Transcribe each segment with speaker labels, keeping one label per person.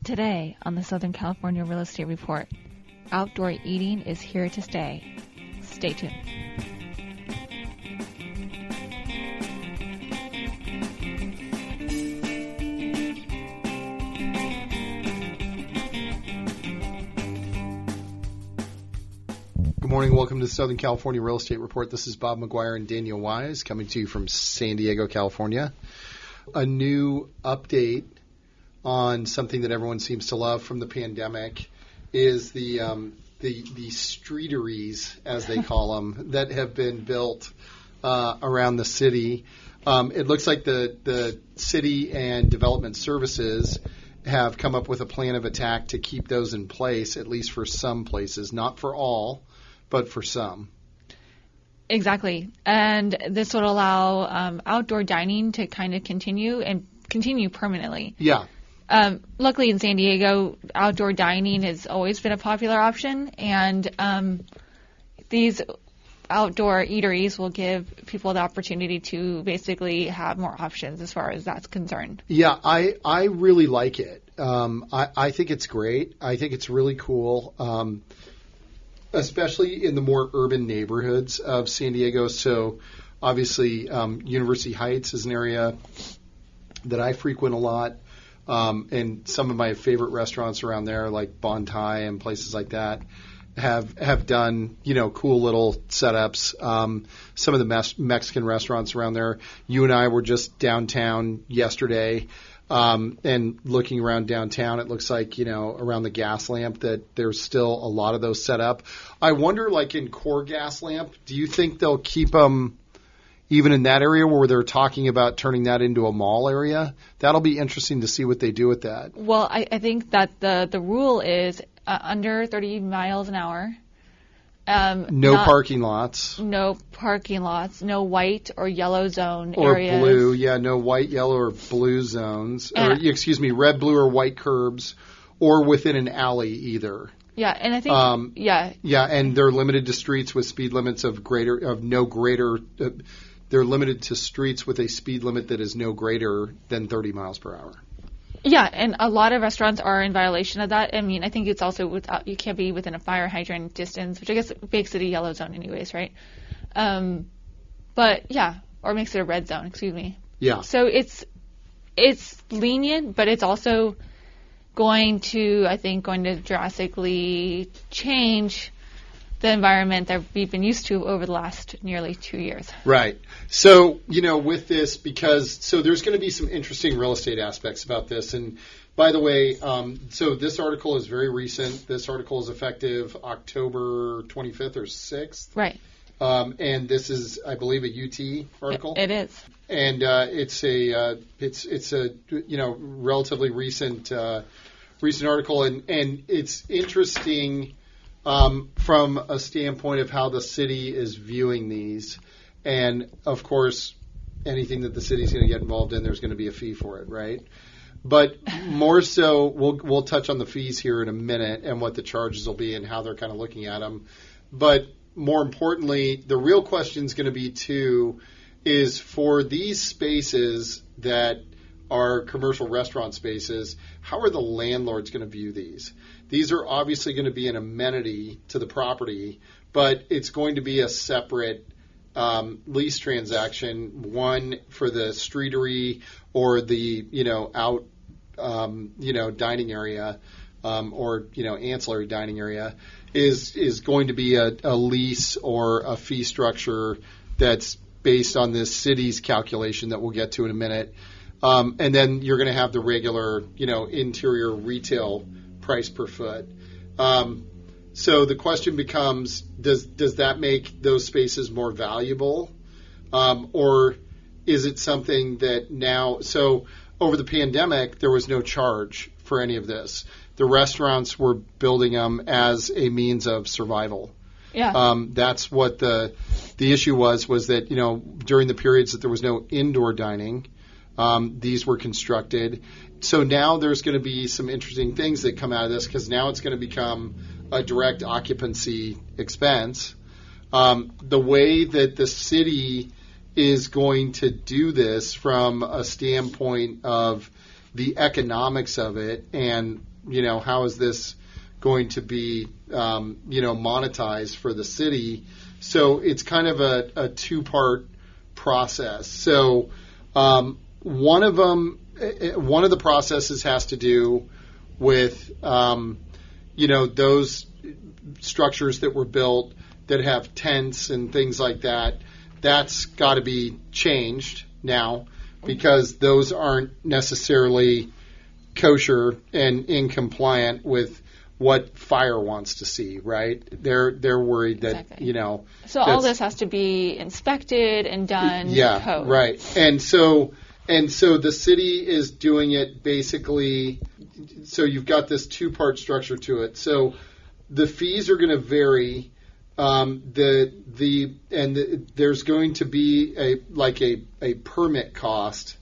Speaker 1: Today on the Southern California Real Estate Report, outdoor eating is here to stay. Stay tuned.
Speaker 2: Good morning. Welcome to the Southern California Real Estate Report. This is Bob McGuire and Daniel Wise coming to you from San Diego, California. A new update on something that everyone seems to love from the pandemic is the streeteries, as they call them, that have been built around the city. It looks like the city and development services have come up with a plan of attack to keep those in place, at least for some places, not for all, but for some.
Speaker 1: Exactly. And this would allow outdoor dining to kind of continue permanently.
Speaker 2: Yeah.
Speaker 1: Luckily in San Diego, outdoor dining has always been a popular option, and these outdoor eateries will give people the opportunity to basically have more options as far as that's concerned.
Speaker 2: Yeah, I really like it. I think it's great. I think it's really cool, especially in the more urban neighborhoods of San Diego. So obviously University Heights is an area that I frequent a lot. And some of my favorite restaurants around there, like Bon Tai and places like that, have done, cool little setups. Some of the Mexican restaurants around there. You and I were just downtown yesterday, and looking around downtown, it looks like, around the gas lamp that there's still a lot of those set up. I wonder, like in core gas lamp, do you think they'll keep them even in that area where they're talking about turning that into a mall area? That'll be interesting to see what they do with that.
Speaker 1: Well, I think that the rule is under 30 miles an hour.
Speaker 2: No parking lots.
Speaker 1: No parking lots. No white or yellow zone
Speaker 2: or
Speaker 1: areas. Or
Speaker 2: blue. Yeah, no white, yellow, or blue zones. Red, blue, or white curbs, or within an alley either.
Speaker 1: Yeah, and I think,
Speaker 2: Yeah, and they're limited to streets with speed limits they're limited to streets with a speed limit that is no greater than 30 miles per hour.
Speaker 1: Yeah, and a lot of restaurants are in violation of that. I mean, I think it's also you can't be within a fire hydrant distance, which I guess makes it a yellow zone anyways, right? But yeah, or makes it a red zone, excuse me.
Speaker 2: Yeah.
Speaker 1: So it's lenient, but it's also going to drastically change the environment that we've been used to over the last nearly 2 years.
Speaker 2: Right. So, with this, so there's going to be some interesting real estate aspects about this. And by the way, so this article is very recent. This article is effective October 25th or 6th.
Speaker 1: Right.
Speaker 2: And this is, I believe, a UT article.
Speaker 1: It is.
Speaker 2: And it's a relatively recent article, and it's interesting from a standpoint of how the city is viewing these. And, of course, anything that the city is going to get involved in, there's going to be a fee for it, right? But more so, we'll touch on the fees here in a minute and what the charges will be and how they're kind of looking at them. But more importantly, the real question is going to be, too, is for these spaces that are commercial restaurant spaces, how are the landlords going to view these? These are obviously going to be an amenity to the property, but it's going to be a separate lease transaction, one for the streetery or the, dining area or, ancillary dining area is going to be a lease or a fee structure that's based on this city's calculation that we'll get to in a minute. And then you're going to have the regular, interior retail price per foot. So the question becomes, does that make those spaces more valuable? Or is it something that now, so over the pandemic, there was no charge for any of this. The restaurants were building them as a means of survival.
Speaker 1: Yeah.
Speaker 2: That's what the issue was that, during the periods that there was no indoor dining, these were constructed. So now there's going to be some interesting things that come out of this because now it's going to become a direct occupancy expense. The way that the city is going to do this from a standpoint of the economics of it and how is this going to be, monetized for the city? So it's kind of a two-part process. So one of the processes has to do with, those structures that were built that have tents and things like that. That's got to be changed now because those aren't necessarily kosher and in compliant with what fire wants to see, right? They're worried that,
Speaker 1: Exactly. So all this has to be inspected and done to code.
Speaker 2: Right. And so the city is doing it basically, so you've got this two-part structure to it. So the fees are going to vary. There's going to be a permit cost,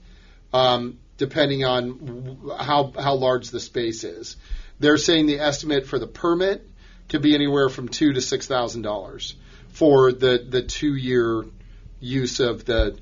Speaker 2: depending on how large the space is. They're saying the estimate for the permit could be anywhere from $2,000 to $6,000 for the 2-year use of the